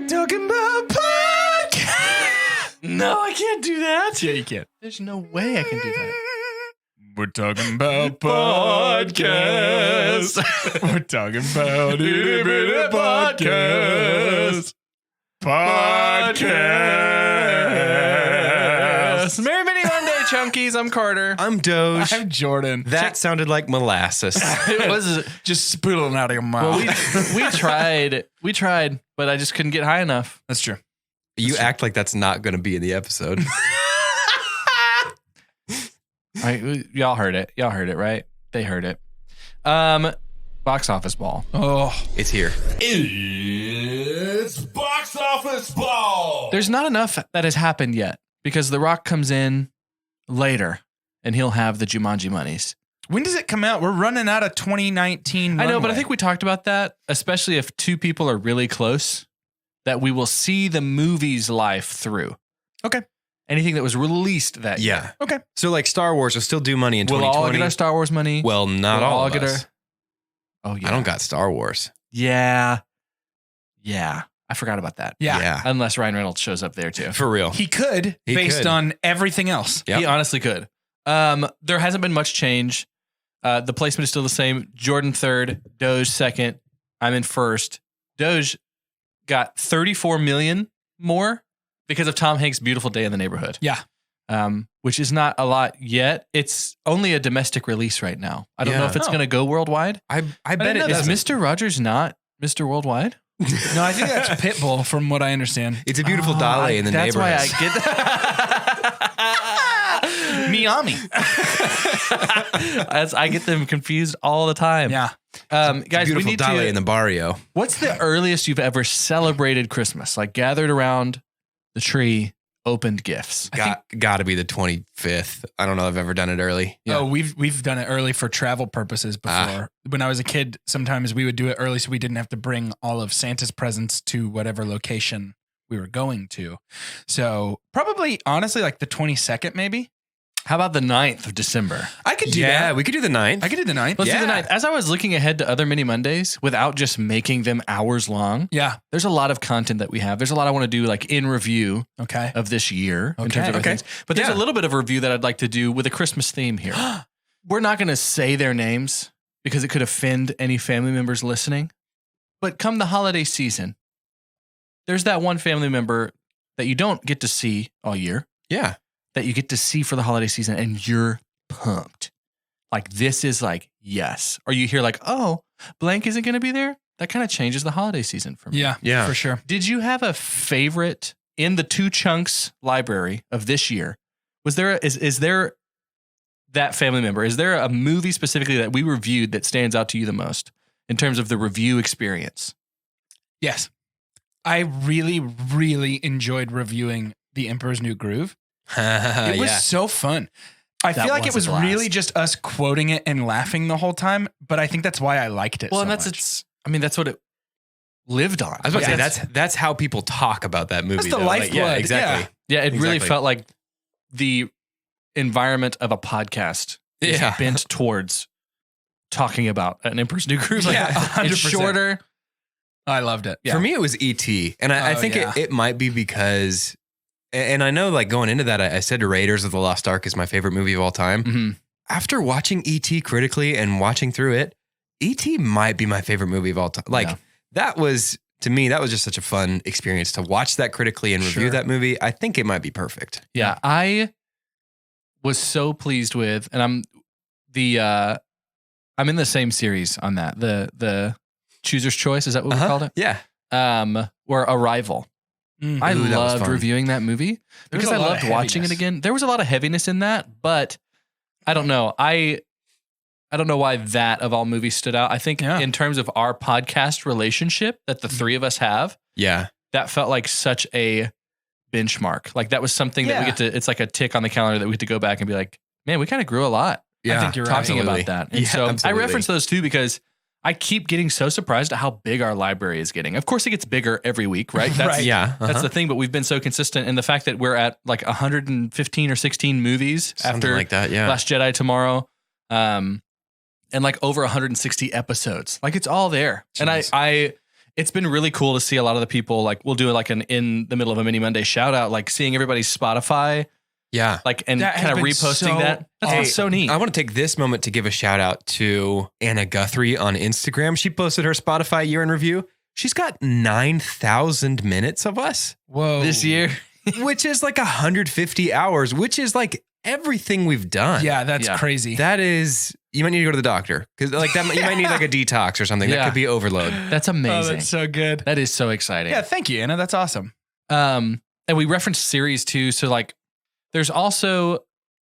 Talking about podcast. No, I can't do that. Yeah, you can. There's no way I can do that. We're talking about podcast. We're talking about itty bitty podcast. Podcast. Merry Mini Monday, Chunkies. I'm Carter. I'm Doge. I'm Jordan. That sounded like molasses. It was just spooling out of your mouth. well, we tried, but I just couldn't get high enough. That's true. You act like that's not going to be in the episode. Y'all heard it. Y'all heard it, right? They heard it. Box office ball. Oh, It's here. It's box office ball. There's not enough that has happened yet because The Rock comes in later and he'll have the Jumanji monies. when does it come out? We're running out of 2019. I know, but I runway. think we talked about that, especially if two people are really close, that we will see the movie's life through. Okay. Anything that was released that year. Yeah. Okay. So like Star Wars will still do money in We'll 2020. all get our Star Wars money. Well, not We'll all of get us. Oh, yeah. I don't got Star Wars. Yeah. Yeah. I forgot about that. Yeah. Unless Ryan Reynolds shows up there too. For real. He could, He based could. on everything else. Yep. He honestly could. There hasn't been much change. The placement is still the same. Jordan third, Doge second. I'm in first. Doge got 34 million more because of Tom Hanks' Beautiful Day in the Neighborhood. Yeah. Which is not a lot yet. It's only a domestic release right now. I don't know Yeah. if it's going to go worldwide. I bet it Is doesn't. Mr. Rogers not Mr. Worldwide? No, I think that's Pitbull, from what I understand. It's a beautiful dolly in the That's neighborhood. why I get that. Miami. I get them confused all the time. Yeah. Guys, we beautiful need dolly to. in the barrio. What's the earliest you've ever celebrated Christmas? Like gathered around the tree, opened gifts. Got to be the 25th. I don't know if I've ever done it early. Yeah. Oh, we've done it early for travel purposes before. When I was a kid, sometimes we would do it early so we didn't have to bring all of Santa's presents to whatever location we were going to. So probably, honestly, like the 22nd, maybe. How about the 9th of December? I could do Yeah, that. we could do the 9th. I could do the 9th. Let's do the Yeah. 9th. As I was looking ahead to other Mini Mondays without just making them hours long, Yeah. there's a lot of content that we have. There's a lot I want to do like in review Okay. of this year in Okay, terms of okay. things. But there's Yeah. a little bit of a review that I'd like to do with a Christmas theme here. We're not going to say their names because it could offend any family members listening. But come the holiday season, there's that one family member that you don't get to see all year Yeah. that you get to see for the holiday season and you're pumped. Like this is like, yes. Or you hear like, oh, blank isn't going to be there. That kind of changes the holiday season for me. Yeah. Yeah. For sure. Did you have a favorite in the Two Chunks library of this year? Was there is there that family member? Is there a movie specifically that we reviewed that stands out to you the most in terms of the review experience? Yes. I really, really enjoyed reviewing The Emperor's New Groove. It was so fun. I That feel like it was was a blast. really just us quoting it and laughing the whole time, but I think that's why I liked it Well, so and that's much. that's what it lived on. I was about to Yeah. say that's how people talk about that movie. That's the though. Like, lifeblood, yeah, exactly. Yeah, it really Exactly. felt like the environment of a podcast is Yeah. bent towards talking about an Emperor's New Groove. Yeah, It's 100%. shorter. I loved it. Yeah. For me, it was E.T. And I Oh, think yeah. it might be because, and I know like going into that, I said Raiders of the Lost Ark is my favorite movie of all time. Mm-hmm. After watching E.T. critically and watching through it, E.T. might be my favorite movie of all time. Like Yeah. that was, to me, that was just such a fun experience to watch that critically and review Sure. that movie. I think it might be perfect. Yeah, I was so pleased with, and I'm in the same series on that. The Chooser's Choice, is that what we called it? Yeah. Or Arrival. Mm. I Ooh, that was loved fun. reviewing that movie There was because a I lot loved of watching it heaviness. again. There was a lot of heaviness in that, but I don't know. I don't know why that of all movies stood out. I think Yeah. in terms of our podcast relationship that the three of us have, Yeah. that felt like such a benchmark. Like that was something that we Yeah. get to, it's like a tick on the calendar that we get to go back and be like, man, we kind of grew a lot Yeah. think you're right. talking Absolutely. about that. And Yeah, so absolutely. I reference those two because I keep getting so surprised at how big our library is getting. Of course, it gets bigger every week, right? That's, Yeah. That's the thing, but we've been so consistent. And the fact that we're at like 115 or 16 movies Something after like that. Yeah. Last Jedi tomorrow, and like over 160 episodes. Like it's all there. Jeez. And I it's been really cool to see a lot of the people, like we'll do like an in the middle of a mini Monday shout out, like seeing everybody's Spotify, Yeah. like, and That has kind of been reposting so that. That's been so neat. I want to take this moment to give a shout out to Anna Guthrie on Instagram. She posted her Spotify year in review. She's got 9,000 minutes of us, Whoa. This year. which is like 150 hours, which is like everything we've done. Yeah, that's Yeah. crazy. That is, you might need to go to the doctor because like that, you might need like a detox or something. That Yeah. could be overload. That's Oh, amazing. that's so good. That is so exciting. Yeah, thank you, Anna. That's awesome. And we referenced series too. So like there's also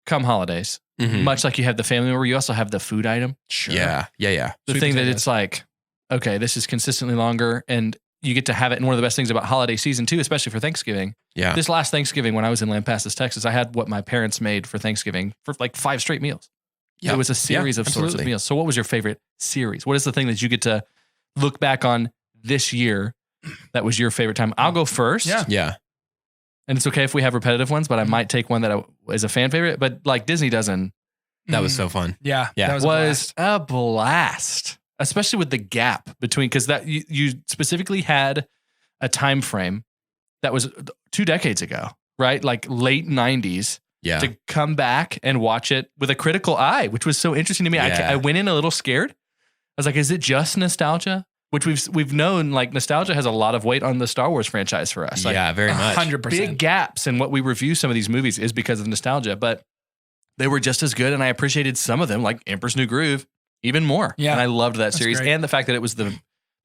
come holidays, Mhm. much like you have the family member, you also have the food item. Sure. Yeah. The Sweet thing that potatoes. it's like, okay, this is consistently longer and you get to have it. And one of the best things about holiday season too, especially for Thanksgiving, Yeah. this last Thanksgiving when I was in Lampasas, Texas, I had what my parents made for Thanksgiving for like 5 straight meals. Yeah. It was a series of sorts of absolutely. meals. So what was your favorite series? What is the thing that you get to look back on this year that was your favorite time? I'll go first. Yeah. Yeah. And it's okay if we have repetitive ones, but I might take one that is a fan favorite. But like Disney doesn't, That was so fun. Yeah. Yeah. That was, was a blast, especially with the gap between, because that you specifically had a time frame that was 2 decades ago, right? Like late 90s Yeah. to come back and watch it with a critical eye, which was so interesting to me. Yeah. I went in a little scared. I was like, is it just nostalgia? Which we've known like nostalgia has a lot of weight on the Star Wars franchise for us. Like, Yeah. Very much. 100%. big gaps in what we review some of these movies is because of nostalgia, but they were just as good. And I appreciated some of them, like Emperor's New Groove, even more. Yeah. And I loved that series. great. And the fact that it was the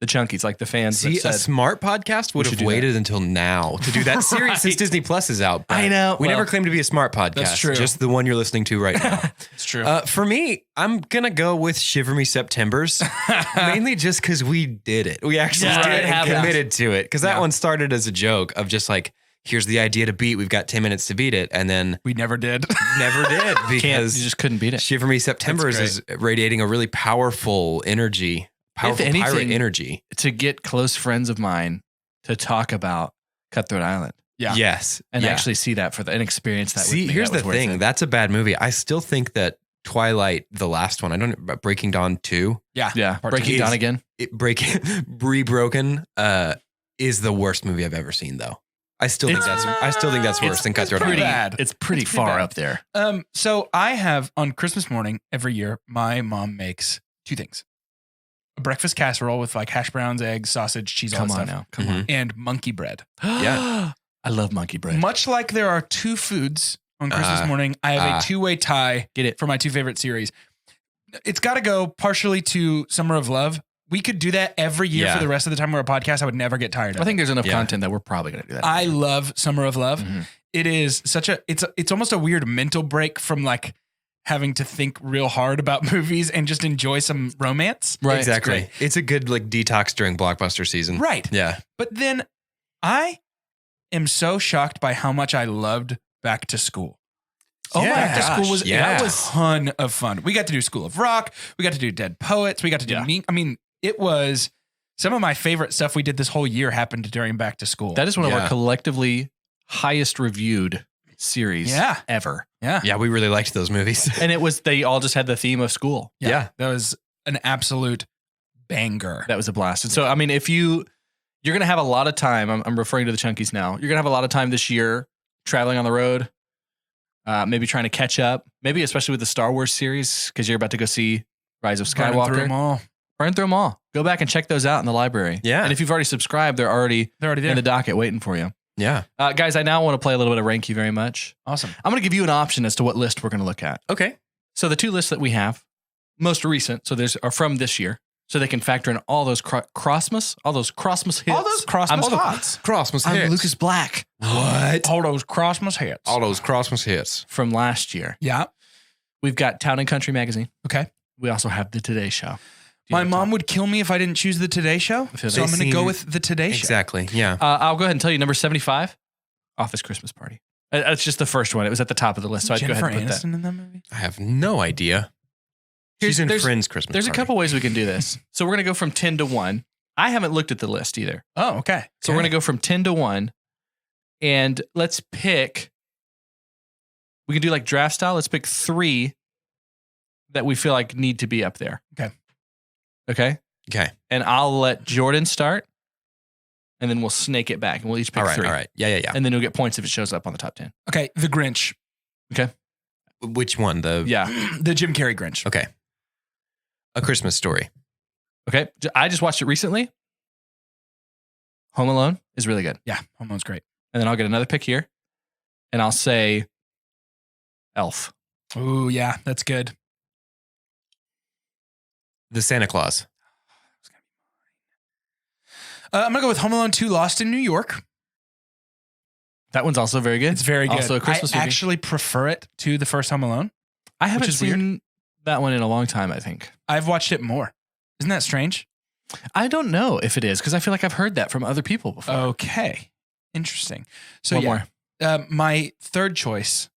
chunkies, like the fans See, that said, a smart podcast would should have do that. waited until now to do that series Right. since Disney Plus is out. but I know. We Well, never claimed to be a smart podcast. That's true. Just the one you're listening to right now. It's true. For me, I'm going to go with Shiver Me Septembers, mainly just because we did it. We actually Yeah, did it it and happened. committed to it. Because that Yeah. one started as a joke of just like, here's the idea to beat. We've got 10 minutes to beat it. And then we never did. never did you because just couldn't beat it. Shiver Me Septembers is radiating a really powerful energy, powerful pirate anything- energy. To get close friends of mine to talk about Cutthroat Island Yeah. Yes. and yeah. actually see that and experience that. See, with me, here's that the was worth thing. it. That's a bad movie. I still think that Twilight, the last one, I don't know, Breaking Dawn 2, Yeah. Yeah, Part Breaking two. Dawn again. Rebroken, is the worst movie I've ever seen though. I still think that's worse than Cutthroat pretty Island. bad. It's pretty It's pretty far bad. up there. So I have on Christmas morning every year, my mom makes 2 things: a breakfast casserole with like hash browns, eggs, sausage, cheese, all Come that on stuff, now. Come Mhm. and monkey bread. Yeah. I love monkey bread. Much like there are 2 foods on Christmas morning, I have a 2-way tie Get it. for my 2 favorite series. It's got to go partially to Summer of Love. We could do that every year Yeah. for the rest of the time we're a podcast. I would never get tired of I think it. there's enough Yeah. content that we're probably going to do that. I love Summer of Love. Mhm. It is such it's almost a weird mental break from like having to think real hard about movies and just enjoy some romance. Right. Exactly. It's a good like detox during blockbuster season. Right. Yeah. But then I am so shocked by how much I loved Back to School. Oh my Back to gosh. School was Yeah. that was a ton of fun. We got to do School of Rock. We got to do Dead Poets. We got to do Yeah. I mean, it was some of my favorite stuff we did this whole year happened during Back to School. That is one of Yeah. our collectively highest reviewed series Yeah. ever. yeah. Yeah. We really liked those movies. And they all just had the theme of school. Yeah. That was an absolute banger. That was a blast. And so, I mean, if you're going to have a lot of time, I'm referring to the Chunkies now. You're going to have a lot of time this year traveling on the road, maybe trying to catch up, maybe especially with the Star Wars series, because you're about to go see Rise of Running through Skywalker. them all. Burn through them all. Go back and check those out in the library. Yeah. And if you've already subscribed, they're already They're already there. in the docket waiting for you. Yeah. Guys, I now want to play a little bit of Rank You Very Much. Awesome. I'm going to give you an option as to what list we're going to look at. Okay. So the 2 lists that we have, most recent, so are from this year, so they can factor in all those Crossmas hits. All those Christmas I'm- hots. Christmas I'm hits. Lucas Black What? All those Christmas hits. All those Christmas hits. from last year. Yeah. We've got Town and Country Magazine. Okay. We also have the Today Show. My mom would kill me if I didn't choose the Today Show. feel So that. I'm going to They go seem- with the Today Show. Exactly. Yeah. I'll go ahead and tell you number 75, Office Christmas Party. It's just the first one. It was at the top of the list, so I'd go Jennifer ahead and put Aniston in that movie? I have no idea. She's in there's- Friends Christmas There's a party. couple ways we can do this. So we're going to go from 10 to 1. I haven't looked at the list either. Oh, okay. So we're going to go from 10 to 1. And let's pick. We can do like draft style. Let's pick 3 that we feel like need to be up there. Okay. Okay. Okay. And I'll let Jordan start. And then we'll snake it back and we'll each pick All right. 3. All right. Yeah. And then you'll get points if it shows up on the top 10. Okay. The Grinch. Which one? The Yeah. The Jim Carrey Grinch. Okay. A Christmas Story. Okay. I just watched it recently. Home Alone is really good. Yeah. Home Alone's great. And then I'll get another pick here. And I'll say Elf. Ooh, yeah. That's good. The Santa Claus. I'm going to go with Home Alone 2 Lost in New York. That one's also very good. It's very good. Also a Christmas I movie. actually prefer it to the first Home Alone. I haven't is weird. seen that one in a long time, I think. I've watched it more. Isn't that strange? I don't know if it is because I feel like I've heard that from other people before. Okay. Interesting. So One yeah, more. my third choice,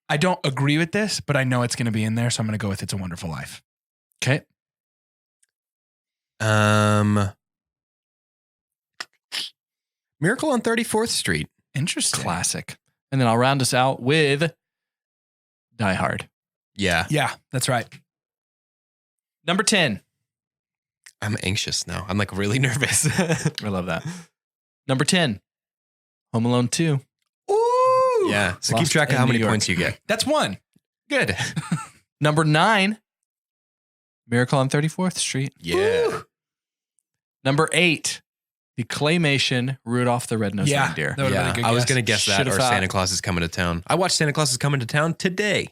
I don't agree with this, but I know it's going to be in there. So I'm going to go with It's a Wonderful Life. Okay. Miracle on 34th Street. Interesting. Classic. And then I'll round us out with Die Hard. Yeah. Yeah, that's right. Number 10. I'm anxious now. I'm like really nervous. I love that. Number 10. Home Alone 2. Ooh. Yeah. So keep Lost track of in how New many York. points you get. That's one. Good. Number 9. Miracle on 34th Street. Yeah. Number 8. The claymation Rudolph the Red-Nosed Yeah. Reindeer. That would've been a Yeah. good I was guess. going to guess that Should've or thought. Santa Claus is coming to town. I watched Santa Claus is coming to town today.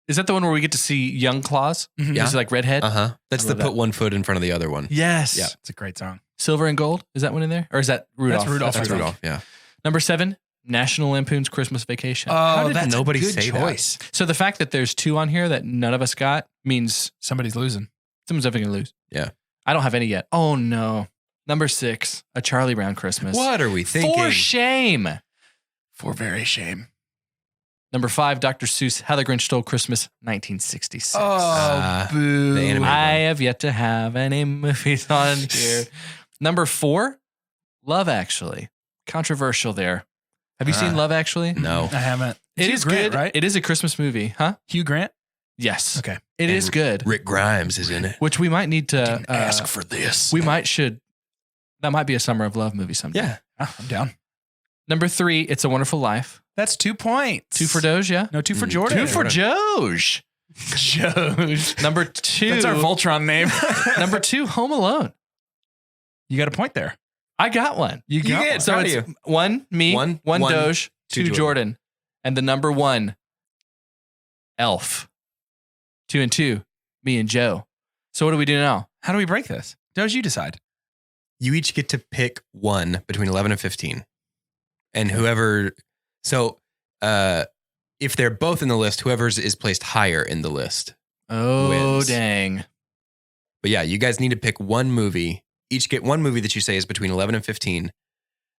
Is that the one where we get to see young Claus? Mhm. Yeah. He's like redhead? Uh-huh. That's I the love put that. one foot in front of the other one. Yes. Yeah. It's a great song. Silver and Gold. Is that one in there? Or is that Rudolph? Rudolph. That's Rudolph. Rudolph. Yeah. Number 7. National Lampoon's Christmas Vacation. How did that's nobody a good say that? choice. So the fact that there's 2 on here that none of us got means Somebody's losing. someone's definitely going to lose. Yeah. I don't have any yet. Oh, no. Number 6. A Charlie Brown Christmas. What are we thinking? For shame. For very shame. Number 5. Dr. Seuss, How the Grinch Stole Christmas, 1966. Boo. the animated I have yet to have any movies on here. Number 4. Love Actually. Controversial there. Have you seen Love Actually? No. I haven't. It Hugh is Grant, good. right? It is a Christmas movie, huh? Hugh Grant? Yes. Okay. It And is good. Rick Grimes is in it. Which we might need to Ask for this. That might be a Summer of Love movie someday. Yeah. Ah, I'm down. Number 3, It's a Wonderful Life. That's 2 points. 2 for Doge, yeah? No, 2 for Mm, Jordan. 2 for Doge. Doge. Number 2. That's our Voltron name. Number 2, Home Alone. You got a point there. I got one. You got did. one. So Proud of it's you. 1 me, One- 1 one, Doge, 2 2 Jordan. And the number 1, Elf. 2 and 2, me and Joe. So what do we do now? How do we break this? Doge, you decide. You each get to pick one between 11 and 15. And whoever, so if they're both in the list, whoever's is placed higher in the list. Oh, Wins. dang. But yeah, you guys need to pick one movie. Each get one movie that you say is between 11 and 15.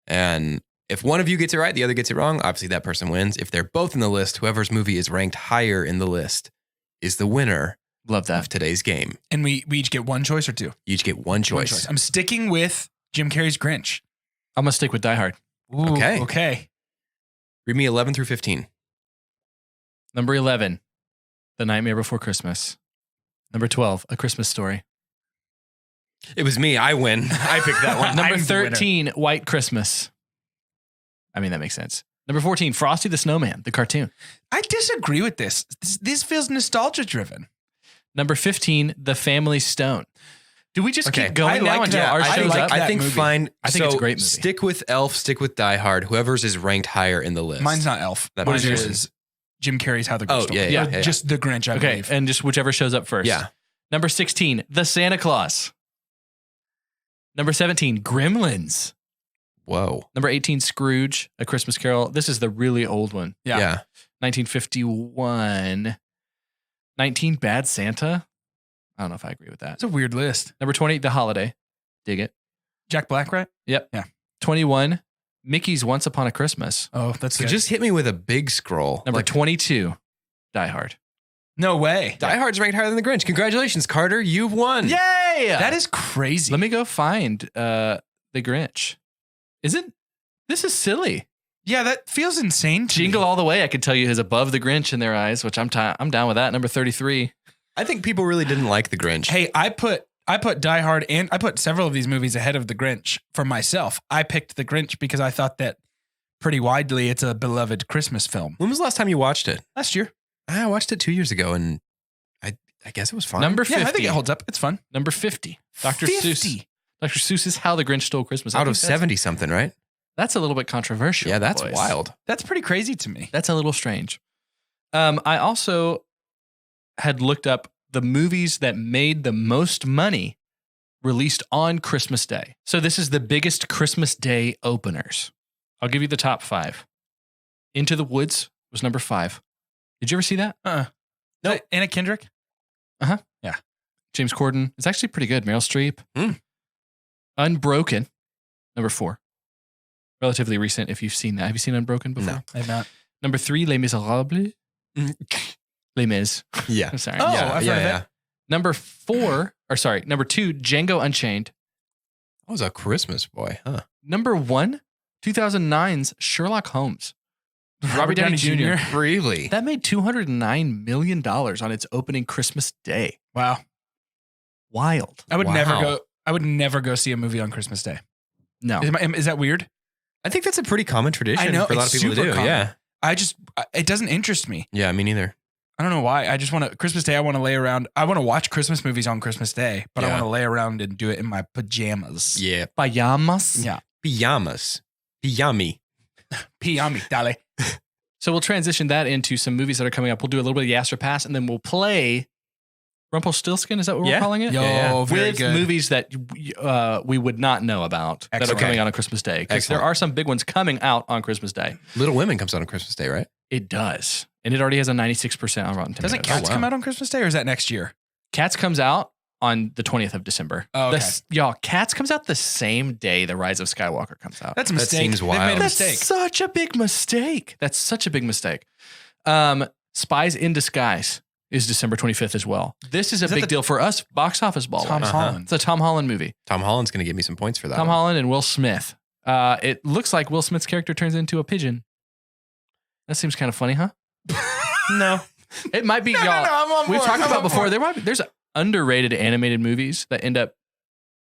And if one of you gets it right, the other gets it wrong, obviously that person wins. If they're both in the list, whoever's movie is ranked higher in the list is the winner Love of that. today's game. And we each get one choice or 2? You each get one choice. I'm sticking with Jim Carrey's Grinch. I'm going to stick with Die Hard. Ooh, Okay. Okay. Read me 11 through 15. Number 11, The Nightmare Before Christmas. Number 12, A Christmas Story. It was me. I win. I picked that one. Number I'm the winner. 13, White Christmas. I mean, that makes sense. Number 14, Frosty the Snowman, the cartoon. I disagree with this. This feels nostalgia driven. Number 15, The Family Stone. Do we just Okay. keep going I now like until that. ours I shows like up? that. I think movie. fine. I think it's a great movie. Stick with Elf, stick with Die Hard. Whoever's is ranked higher in the list. Mine's not Elf. That Mine makes sense. is Jim Carrey's How the Grinch Oh, Stole yeah, Christmas. yeah, yeah. Just the Grinch, I Okay, believe. and just whichever shows up first. Yeah. Number 16, The Santa Claus. Number 17, Gremlins. Whoa. Number 18, Scrooge, A Christmas Carol. This is the really old one. Yeah. 1951. 19, Bad Santa. I don't know if I agree with that. It's a weird list. Number 20, The Holiday. Dig it. Jack Black, right? Yep. Yeah. 21, Mickey's Once Upon a Christmas. Oh, that's So good. just hit me with a big scroll. Number Like, 22, Die Hard. No way. Die Hard's ranked higher than The Grinch. Congratulations, Carter. You've won. Yay! That is crazy. Let me go find The Grinch. This is silly. Yeah, that feels insane to Jingle me. All the Way, I could tell you, is above The Grinch in their eyes, which I'm down with that. Number 33. I think people really didn't like The Grinch. Hey, I put Die Hard and I put several of these movies ahead of The Grinch for myself. I picked The Grinch because I thought that pretty widely it's a beloved Christmas film. When was the last time you watched it? Last year. I watched it 2 years ago, and I guess it was fine. Number 50. Yeah, I think it holds up. It's fun. Number 50. Dr. 50. Seuss. Dr. Seuss's How the Grinch Stole Christmas. I Out of think that's- 70-something, right? That's a little bit controversial. Yeah, that's boys. wild. That's pretty crazy to me. That's a little strange. I also had looked up the movies that made the most money released on Christmas Day. So this is the biggest Christmas Day openers. I'll give you the top 5. Into the Woods was number 5. Did you ever see that? No. Anna Kendrick? Yeah. James Corden. It's actually pretty good. Meryl Streep. Hmm. Unbroken, number 4. Relatively recent if you've seen that. Have you seen Unbroken before? No. I have not. Number 3, Les Miserables. Les Mis. Yeah. I'm sorry. Oh, yeah, I've yeah, heard of yeah. it. Number 2, Django Unchained. I was a Christmas boy, huh? Number 1, 2009's Sherlock Holmes. Robert Downey Jr. Really? That made $209 million on its opening Christmas Day. Wow. Wild. I would Wow. never go see a movie on Christmas Day. No. Is that weird? I think that's a pretty common tradition I know, for a lot of it's people to super do. common. Yeah. It doesn't interest me. Yeah, me neither. I don't know why. I just want to, Christmas Day, I want to lay around. I want to watch Christmas movies on Christmas Day, but I Yeah. want to lay around and do it in my pajamas. Yeah. Pajamas. Yeah. Pajamas. Pijami. Pijami, dale. So we'll transition that into some movies that are coming up. We'll do a little bit of Yes or Pass, and then we'll play Rumpelstiltskin. Is that what we're Yeah. calling it? Yo, Yeah. very With good. movies that we would not know about that are Excellent. coming out on Christmas Day. Because there Excellent. are some big ones coming out on Christmas Day. Little Women comes out on Christmas Day, right? It does. And it already has a 96% on Rotten Tomatoes. Doesn't Cats wow. come out on Christmas Day or is that next year? Cats comes out on the 20th of December. Oh, okay. Y'all, Cats comes out the same day The Rise of Skywalker comes out. That's a That mistake. seems They've made a wild. That's mistake. such a big mistake. That's such a big mistake. Spies in Disguise is December 25th as well. This is a Is that big the- deal for us, box office ball. Tom wise. Holland. It's a Tom Holland movie. Tom Holland's going to give me some points for that. Tom one. Holland and Will Smith. It looks like Will Smith's character turns into a pigeon. That seems kind of funny, huh? No. It might be, y'all. I'm on We've board. talked I'm about on before. board. There's underrated animated movies that end up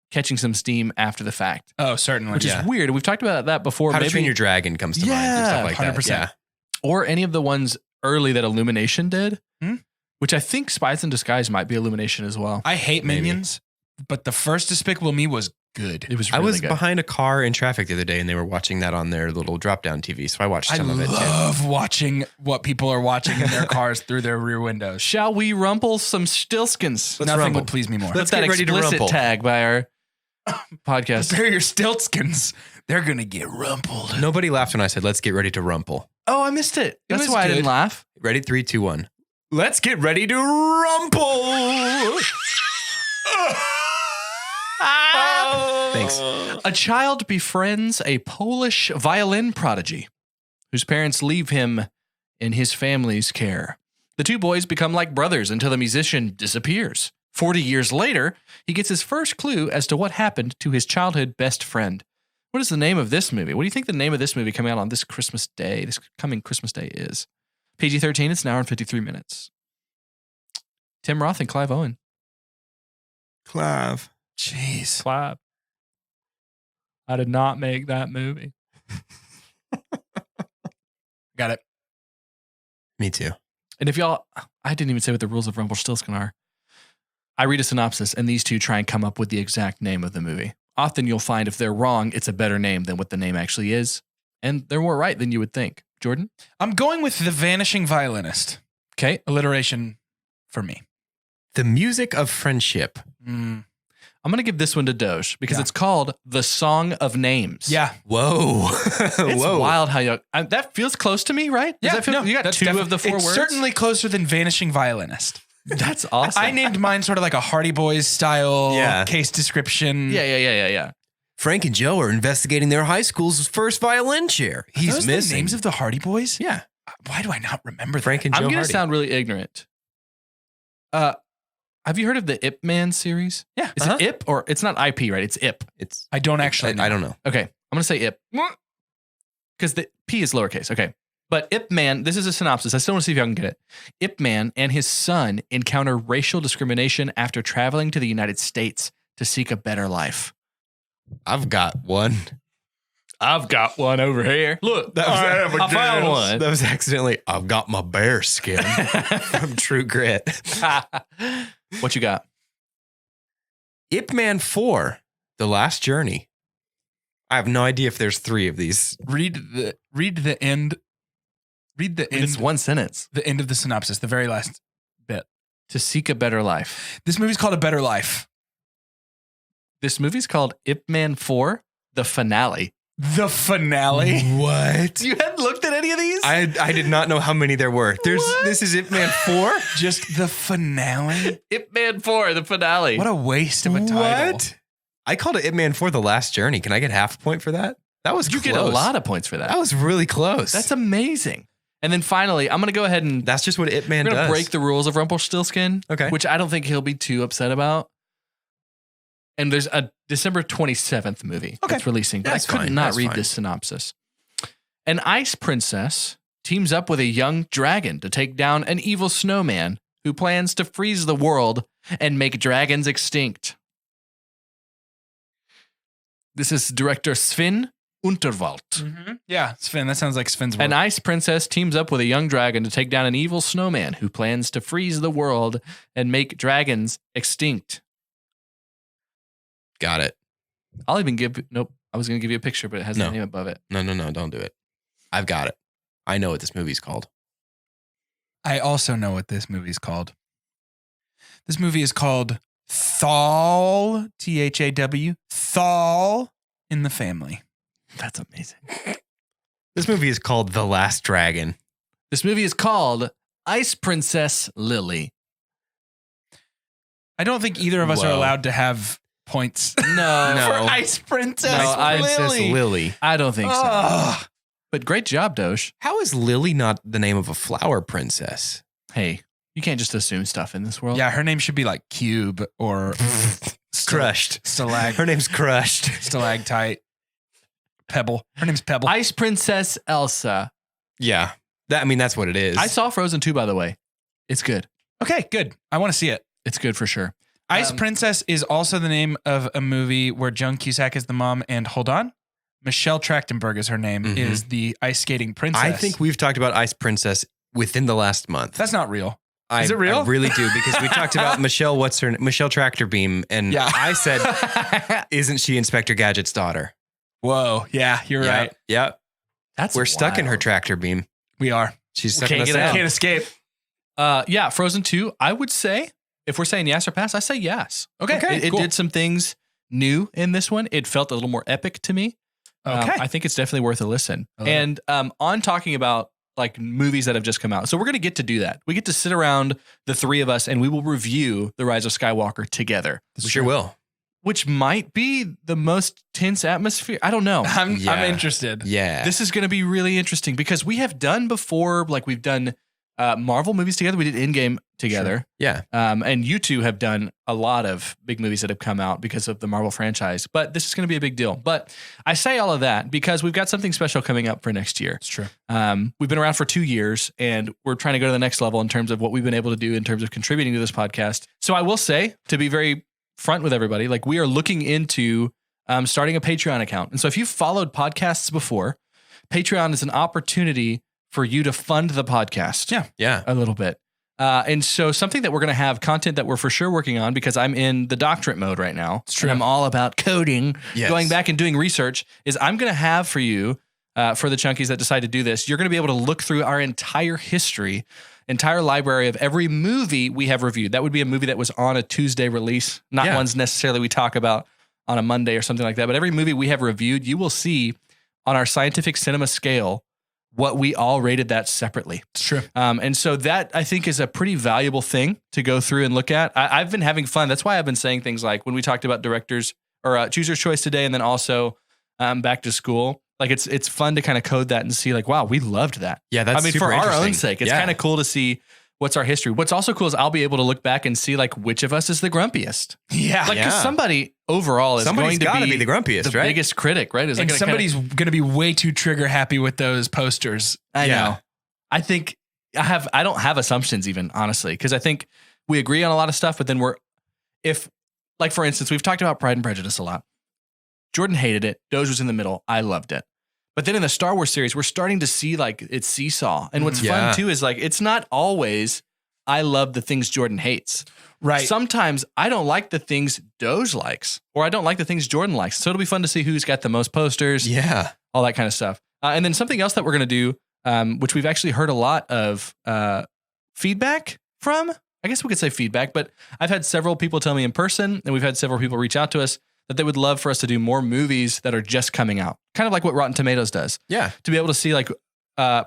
catching some steam after the fact, Oh, certainly. which Yeah. is weird. We've talked about that before. How to maybe, Train Your Dragon comes to mind and Yeah, stuff like 100%. that. or any of the ones early that Illumination did, Hmm? which I think Spies in Disguise might be Illumination as well. I hate Maybe. Minions, but the first Despicable Me was good. It was I really was good. behind a car in traffic the other day and they were watching that on their little drop down TV. So I watched I some of it too. love watching what people are watching in their cars through their rear windows. Shall we rumple some Stilskins? Let's Nothing rumble. would please me more. Let's Put that get ready to explicit rumple. tag by our podcast. Prepare your Stiltskins. They're going to get rumpled. Nobody laughed when I said, let's get ready to rumple. Oh, I missed it. That's was why I didn't good. laugh. Ready? 3, 2, 1. Let's get ready to rumple. Thanks. A child befriends a Polish violin prodigy whose parents leave him in his family's care. The two boys become like brothers until the musician disappears. 40 years later, he gets his first clue as to what happened to his childhood best friend. What is the name of this movie? What do you think the name of this movie coming out on this Christmas Day, this coming Christmas Day is? PG-13, it's an hour and 53 minutes. Tim Roth and Clive Owen. Clive. Jeez. Clive. I did not make that movie. Got it. Me too. And if y'all, I didn't even say what the rules of Rumpelstiltskin are. I read a synopsis and these two try and come up with the exact name of the movie. Often you'll find if they're wrong, it's a better name than what the name actually is. And they're more right than you would think. Jordan? I'm going with The Vanishing Violinist. Okay. Alliteration for me. The Music of Friendship. Mm. I'm going to give this one to Doge because Yeah. it's called The Song of Names. Yeah. Whoa. It's Whoa. wild how you, that feels close to me, right? Does that feel, you got that's two of the four it's words? certainly closer than Vanishing Violinist. That's awesome. I named mine sort of like a Hardy Boys style Yeah. case description. Yeah. Frank and Joe are investigating their high school's first violin chair. Are He's those missing. the names of the Hardy Boys? Yeah. Why do I not remember Frank that? and Joe I'm going to Hardy. sound really ignorant. Have you heard of the Ip Man series? Yeah. Is it Ip or it's not IP, right? It's Ip. I don't actually know. I don't know. Okay. I'm going to say Ip because the P is lowercase. Okay. But Ip Man, this is a synopsis. I still want to see if y'all can get it. Ip Man and his son encounter racial discrimination after traveling to the United States to seek a better life. I've got one. I've got one over here. Look, I found one. That was accidentally, I've got my bear skin from True Grit. What you got? Ip Man 4, The Last Journey. I have no idea if there's 3 of these. Read the end. Read the end. It's one sentence. The end of the synopsis, the very last bit. To seek a better life. This movie's called A Better Life. This movie's called Ip Man 4, The Finale. The finale? What? You hadn't looked at any of these? I did not know how many there were. This is Ip Man 4? Just the finale? Ip Man 4, The Finale. What a waste of a title. What? I called it Ip Man 4, The Last Journey. Can I get half a point for that? That was You close. get a lot of points for that. That was really close. That's amazing. And then finally, I'm going to go ahead and That's just what Ip Man we're does. going to break the rules of Rumpelstiltskin, Okay. which I don't think he'll be too upset about. And there's a December 27th movie that's releasing, but That's I could fine. not That's read fine. this synopsis. An ice princess teams up with a young dragon to take down an evil snowman who plans to freeze the world and make dragons extinct. This is director Sven Unterwald. Mm-hmm. Yeah, Sven. That sounds like Sven's work. An ice princess teams up with a young dragon to take down an evil snowman who plans to freeze the world and make dragons extinct. Got it. I'll even give... Nope. I was going to give you a picture, but it has the name above it. No, don't do it. I've got it. I know what this movie's called. I also know what this movie's called. This movie is called Thaw, Thaw, Thaw in the Family. That's amazing. This movie is called The Last Dragon. This movie is called Ice Princess Lily. I don't think either of us are allowed to have points. No. For Ice Princess Lily. I don't think so. But great job, Doge. How is Lily not the name of a flower princess? Hey, you can't just assume stuff in this world. Yeah, her name should be like Cube or Crushed. Her name's Crushed. Stalactite. Pebble. Her name's Pebble. Ice Princess Elsa. Yeah. That's what it is. I saw Frozen 2, by the way. It's good. Okay, good. I want to see it. It's good for sure. Ice Princess is also the name of a movie where Joan Cusack is the mom and hold on, Michelle Trachtenberg is her name, is the ice skating princess. I think we've talked about Ice Princess within the last month. That's not real. Is it real? I really do because we talked about Michelle Trachtenbeam, and I said, isn't she Inspector Gadget's daughter? Whoa, yeah, you're right. Yep. We're Wild. stuck in her tractor beam. We are. She's We sucking can't us get out. out. Can't escape. Yeah, Frozen 2, I would say, if we're saying yes or pass, I say yes. Okay, It cool. did some things new in this one. It felt a little more epic to me. Okay. I think it's definitely worth a listen. I love And on talking about like movies that have just come out. So we're going to get to do that. We get to sit around, the three of us, and we will review The Rise of Skywalker together. We sure will. Which might be the most tense atmosphere. I don't know. I'm Yeah. interested. Yeah. This is going to be really interesting because we have done before, like we've done Marvel movies together. We did Endgame together. Yeah. And you two have done a lot of big movies that have come out because of the Marvel franchise. But this is going to be a big deal. But I say all of that because we've got something special coming up for next year. It's true. We've been around for 2 years and we're trying to go to the next level in terms of what we've been able to do in terms of contributing to this podcast. So I will say, to be very front with everybody, like we are looking into starting a Patreon account. And so if you've followed podcasts before, Patreon is an opportunity for you to fund the podcast. Yeah. A little bit. And so something that we're going to have content that we're for sure working on because I'm in the doctorate mode right now. It's true. And I'm all about coding, Yes. going back and doing research is I'm going to have for you, for the chunkies that decide to do this, you're going to be able to look through our entire history, entire library of every movie we have reviewed. That would be a movie that was on a Tuesday release, not Yeah. ones necessarily we talk about on a Monday or something like that. But every movie we have reviewed, you will see on our scientific cinema scale what we all rated that separately. It's true. And so that I think is a pretty valuable thing to go through and look at. I've been having fun. That's why I've been saying things like when we talked about directors or Chooser's Choice today, and then also Back to School. Like it's fun to kind of code that and see like, wow, we loved that. Yeah. That's I mean, super for our own interesting. sake, it's Yeah. kind of cool to see what's our history. What's also cool is I'll be able to look back and see like which of us is the grumpiest. Yeah. Like, because somebody overall is Somebody's going to be the grumpiest, the right? biggest critic, right? Is And somebody's going to be way too trigger happy with those posters. I know. I think I don't have assumptions even, honestly, because I think we agree on a lot of stuff, but then like for instance, we've talked about Pride and Prejudice a lot. Jordan hated it. Doge was in the middle. I loved it. But then in the Star Wars series, we're starting to see like it's seesaw. And what's fun too is like, it's not always I love the things Jordan hates. Right. Sometimes I don't like the things Doge likes, or I don't like the things Jordan likes. So it'll be fun to see who's got the most posters. Yeah. All that kind of stuff. And then something else that we're going to do, which we've actually heard a lot of feedback from, I guess we could say feedback, but I've had several people tell me in person, and we've had several people reach out to us that they would love for us to do more movies that are just coming out. Kind of like what Rotten Tomatoes does. Yeah. To be able to see like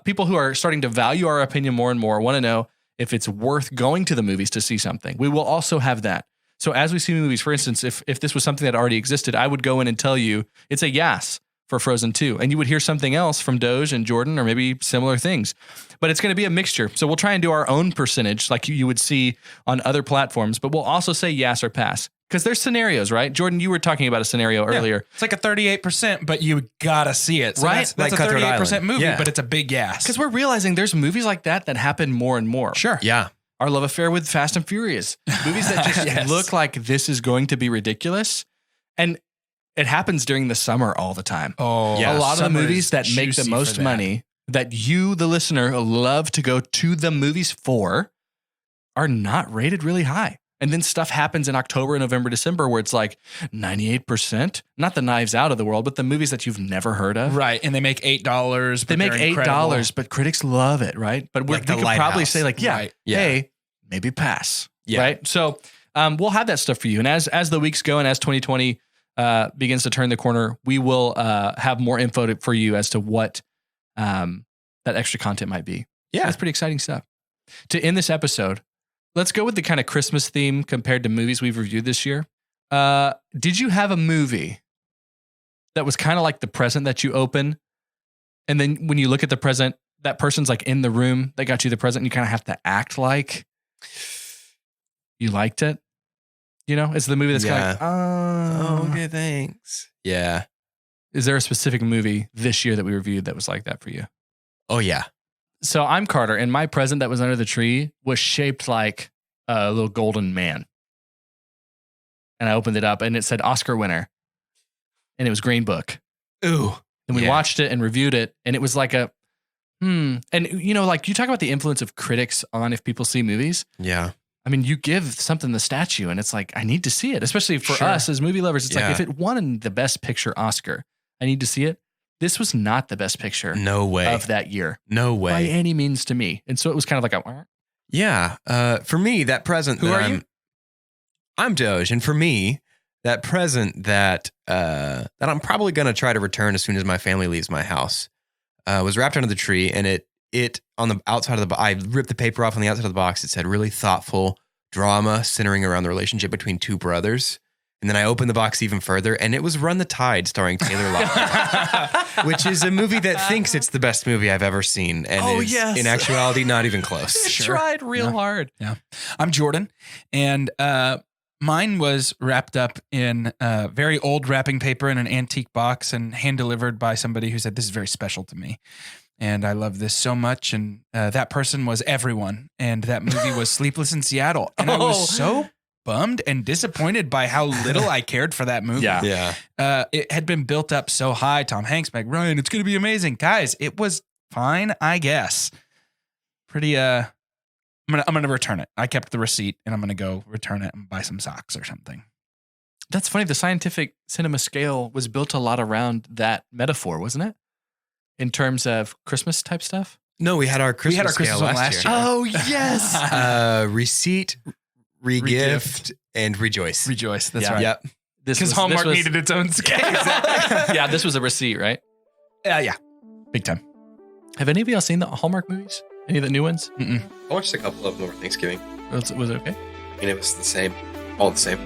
people who are starting to value our opinion more and more want to know if it's worth going to the movies to see something. We will also have that. So as we see movies, for instance, if this was something that already existed, I would go in and tell you it's a yes for Frozen 2. And you would hear something else from Doge and Jordan, or maybe similar things. But it's going to be a mixture. So we'll try and do our own percentage like you would see on other platforms, but we'll also say yes or pass. Because there's scenarios, right? Jordan, you were talking about a scenario earlier. It's like a 38%, but you gotta see it. So Right? That's Like a Cutthroat 38% Island. movie, Yeah. but it's a big yes. Because we're realizing there's movies like that happen more and more. Sure. Yeah. Our love affair with Fast and Furious. Movies that just Yes. look like this is going to be ridiculous. And it happens during the summer all the time. Oh, Yeah. A lot of the summer movies is that make the juicy most for that. money that you, the listener, love to go to the movies for are not rated really high. And then stuff happens in October, November, December where it's like 98%, not the Knives Out of the world, but the movies that you've never heard of. Right. And they make $8. They make $8, but critics love it, right? But Like we The could probably Lighthouse. say like, yeah, Right. Yeah. hey, maybe pass. Yeah. Right. So we'll have that stuff for you. And as the weeks go and as 2020 begins to turn the corner, we will have more info for you as to what that extra content might be. Yeah. That's pretty exciting stuff. To end this episode, let's go with the kind of Christmas theme compared to movies we've reviewed this year. Did you have a movie that was kind of like the present that you open, and then when you look at the present, that person's like in the room that got you the present, and you kind of have to act like you liked it? You know, it's the movie that's kind of like, Oh, okay, thanks. Yeah. Is there a specific movie this year that we reviewed that was like that for you? Oh, yeah. So I'm Carter, and my present that was under the tree was shaped like a little golden man. And I opened it up, and it said Oscar winner. And it was Green Book. Ooh. And we Yeah. watched it and reviewed it, and it was like a, And, you know, like you talk about the influence of critics on if people see movies. Yeah. I mean, you give something the statue, and it's like, I need to see it, especially for Sure. us as movie lovers. It's Yeah. like, if it won the Best Picture Oscar, I need to see it. This was not the Best Picture No way. of that year. No By way. any means to me. And so it was kind of like a, Yeah. For me, that present Who that are you? I'm Doge. And for me, that present that I'm probably going to try to return as soon as my family leaves my house was wrapped under the tree. And it on the outside of I ripped the paper off on the outside of the box. It said really thoughtful drama centering around the relationship between two brothers. And then I opened the box even further, and it was Run the Tide starring Taylor Lautner, which is a movie that thinks it's the best movie I've ever seen. And is, yes. in actuality, not even close. Sure. tried real Yeah. hard. I'm Jordan, and mine was wrapped up in very old wrapping paper in an antique box and hand delivered by somebody who said, "This is very special to me." And I love this so much. And that person was everyone. And that movie was Sleepless in Seattle. And I was so bummed and disappointed by how little I cared for that movie. Yeah. Yeah. It had been built up so high. Tom Hanks, Meg Ryan, it's going to be amazing. Guys, it was fine, I guess. Pretty, I'm gonna return it. I kept the receipt, and I'm going to go return it and buy some socks or something. That's funny. The scientific cinema scale was built a lot around that metaphor, wasn't it? In terms of Christmas type stuff. No, we had our Christmas, had our Christmas scale one last last year. year. Oh, yes. Receipt, regift, and rejoice. Rejoice. That's Yeah. right. Yep. Because Hallmark needed its own scale. Yeah, this was a receipt, right? Yeah. Big time. Have any of y'all seen the Hallmark movies? Any of the new ones? I watched a couple of them over Thanksgiving. Was it okay? I mean, it was the same. All the same.